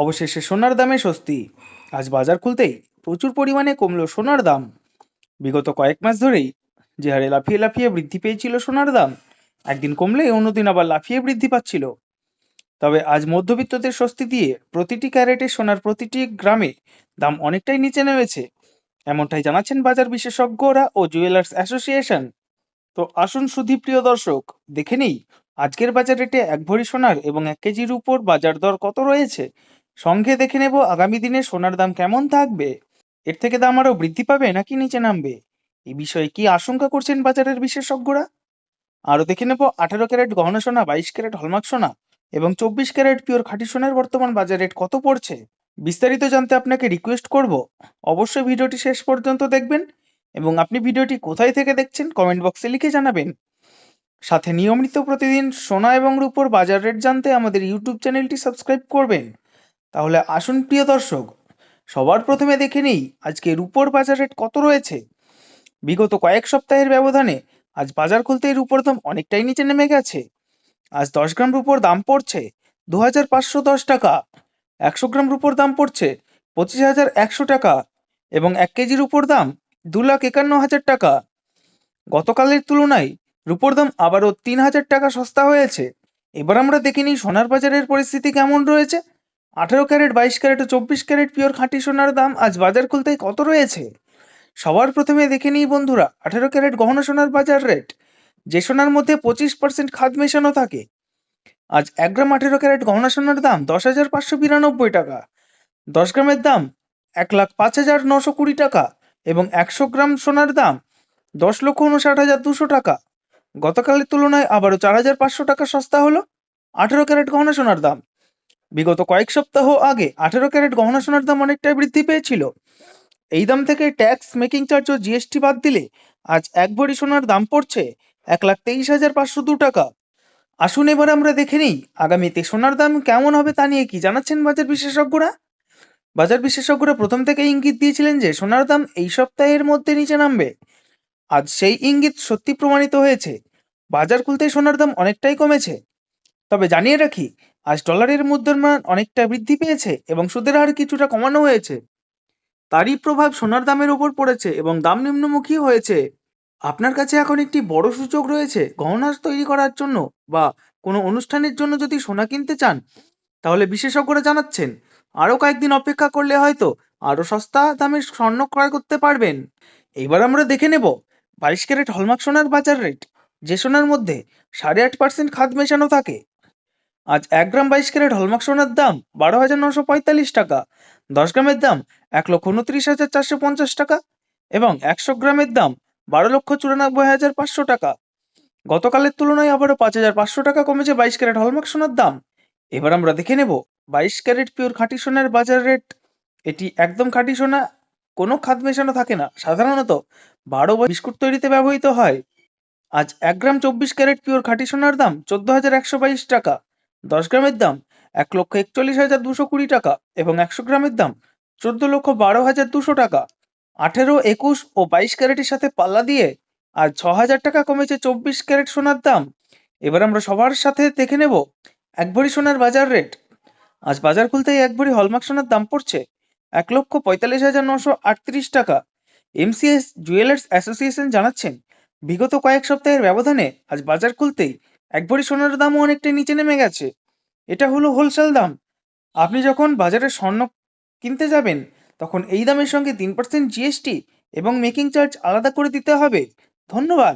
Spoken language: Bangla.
অবশেষে সোনার দামে স্বস্তি। আজ বাজার খুলতেই প্রচুর পরিমাণে কমলো সোনার দাম। বিগত কয়েক মাস ধরেই যে হারে লাফিয়ে লাফিয়ে বৃদ্ধি পেয়েছিল সোনার দাম, একদিন কমলে অন্যদিন আবার লাফিয়ে বৃদ্ধি পাচ্ছিল। তবে আজ মধ্যবিত্তদের স্বস্তি দিয়ে প্রতিটি ক্যারেটে সোনার প্রতিটি গ্রামে দাম অনেকটাই নিচে নেমেছে, এমনটাই জানাচ্ছেন বাজার বিশেষজ্ঞরা ও জুয়েলার্স অ্যাসোসিয়েশন। তো আসুন সুধীপ্রিয় দর্শক, দেখে নেই আজকের বাজার রেটে এক ভরি সোনার এবং 1 কেজির উপর বাজার দর কত রয়েছে। সঙ্গে দেখে নেব আগামী দিনে সোনার দাম কেমন থাকবে, এর থেকে দাম আরো বৃদ্ধি পাবে নাকি নিচে নামবে। এই বিষয়ে কি আশঙ্কা করছেন বাজারের বিশেষজ্ঞরা। আরো দেখে নেব 18 ক্যারেট গহনা সোনা, 22 ক্যারেট হলমার্ক সোনা এবং 24 ক্যারেট পিওর খাঁটি সোনার বর্তমান বাজার রেট কত পড়ছে। বিস্তারিত জানতে আপনাকে রিকোয়েস্ট করব, অবশ্যই ভিডিওটি শেষ পর্যন্ত দেখবেন এবং আপনি ভিডিওটি কোথায় থেকে দেখছেন কমেন্ট বক্সে লিখে জানাবেন। সাথে নিয়মিত প্রতিদিন সোনা এবং রূপোর বাজার রেট জানতে আমাদের ইউটিউব চ্যানেলটি সাবস্ক্রাইব করবেন। তাহলে আসুন প্রিয় দর্শক, সবার প্রথমে দেখে নিই আজকে রূপোর বাজার রেট কত রয়েছে। বিগত কয়েক সপ্তাহের ব্যবধানে আজ বাজার খুলতেই রূপোর দাম অনেকটাই নিচে নেমে গেছে। আজ 10 গ্রাম রূপোর দাম পড়ছে 2510 টাকা, 100 গ্রাম রূপোর দাম পড়ছে 25,100 টাকা এবং 1 কেজির উপর দাম 2,51,000 টাকা। গতকালের তুলনায় রূপোর দাম আবারও 3,000 টাকা সস্তা হয়েছে। এবার আমরা দেখে নিই সোনার বাজারের পরিস্থিতি কেমন রয়েছে। 18 ক্যারেট, 22 ক্যারেট ও 24 ক্যারেট পিওর খাঁটি সোনার দাম আজ বাজার খুলতেই কত রয়েছে। সবার প্রথমে দেখে নিই বন্ধুরা 18 ক্যারেট গহনা সোনার বাজার রেট, যে সোনার মধ্যে 25% খাদ মেশানো থাকে। আজ 1 গ্রাম 18 ক্যারেট গহনা সোনার দাম 10,592 টাকা, 10 গ্রামের দাম 1,05,920 টাকা এবং 100 গ্রাম সোনার দাম 10,59,200 টাকা। গতকালের তুলনায় আবারও 4,500 টাকা সস্তা হলো 18 ক্যারেট গহনা সোনার দাম। বিগত কয়েক সপ্তাহ আগে 18 ক্যারেট গহনা সোনার দাম অনেকটাই বৃদ্ধি পেয়েছিল। এই দাম থেকে ট্যাক্স, মেকিং চার্জ ও জিএসটি বাদ দিলে আজ এক ভরি সোনার দাম পড়ছে 1,23,502 টাকা। আসুন এবার আমরা দেখে নিই আগামীতে সোনার দাম কেমন হবে তা নিয়ে কি জানাচ্ছেন বাজার বিশেষজ্ঞরা। বাজার বিশেষজ্ঞরা প্রথম থেকে ইঙ্গিত দিয়েছিলেন যে সোনার দাম এই সপ্তাহের মধ্যে নিচে নামবে। আজ সেই ইঙ্গিত সত্যি প্রমাণিত হয়েছে। বাজার খুলতেই সোনার দাম অনেকটাই কমেছে। তবে জানিয়ে রাখি, আজ ডলারের মুদ্রার অনেকটা বৃদ্ধি পেয়েছে এবং সুদের হার কিছুটা কমানো হয়েছে। তারই প্রভাব সোনার দামের উপর পড়েছে এবং দাম নিম্নমুখী হয়েছে। আপনার কাছে এখন একটি বড় সুযোগ রয়েছে গহনা তৈরি করার জন্য বা কোনো অনুষ্ঠানের জন্য। যদি সোনা কিনতে চান তাহলে বিশেষজ্ঞরা জানাচ্ছেন আরও কয়েকদিন অপেক্ষা করলে হয়তো আরও সস্তা দামে স্বর্ণ ক্রয় করতে পারবেন। এবার আমরা দেখে নেব 22 ক্যারেট হলমার্ক সোনার বাজার রেট, যে সোনার মধ্যে 8.5% খাদ মেশানো থাকে। আজ 1 গ্রাম 22 ক্যারেট হলমার্ক সোনার দাম 12,945 টাকা, 10 গ্রামের দাম 1,29,450 টাকা এবং 100 গ্রামের দাম 12,94,500 টাকা। গতকালের তুলনায় আবারও 5,500 টাকা কমেছে 22 ক্যারেট হলমার্ক সোনার দাম। এবার আমরা দেখে নেব 22 ক্যারেট পিওর খাঁটি সোনার বাজার রেট। এটি একদম খাঁটি সোনা, কোনো খাদ মেশানো থাকে না, সাধারণত 12 বা বিস্কুট তৈরিতে ব্যবহৃত হয়। আজ 1 গ্রাম 24 ক্যারেট পিওর খাঁটি সোনার দাম 14,122 টাকা, 10 গ্রামের দাম 1,41,220 টাকা এবং 100 গ্রামের দাম 14,12,200 টাকা। 18, 21 ও 22 ক্যারেটের সাথে পাল্লা দিয়ে আজ 6,000 টাকা কমেছে 24 ক্যারেট সোনার দাম। এবার আমরা সবার সাথে দেখে নেব এক ভরি সোনার বাজার রেট। আজ বাজার খুলতেই এক ভরি হলমার্ক সোনার দাম পড়ছে 1,45,938 টাকা। এমসিএস জুয়েলার্স অ্যাসোসিয়েশন জানাচ্ছেন বিগত কয়েক সপ্তাহের ব্যবধানে আজ বাজার খুলতেই এক ভরি সোনার দামও অনেকটাই নিচে নেমে গেছে। এটা হলো হোলসেল দাম। আপনি যখন বাজারে স্বর্ণ কিনতে যাবেন তখন এই দামের সঙ্গে 3% জিএসটি এবং মেকিং চার্জ আলাদা করে দিতে হবে। ধন্যবাদ।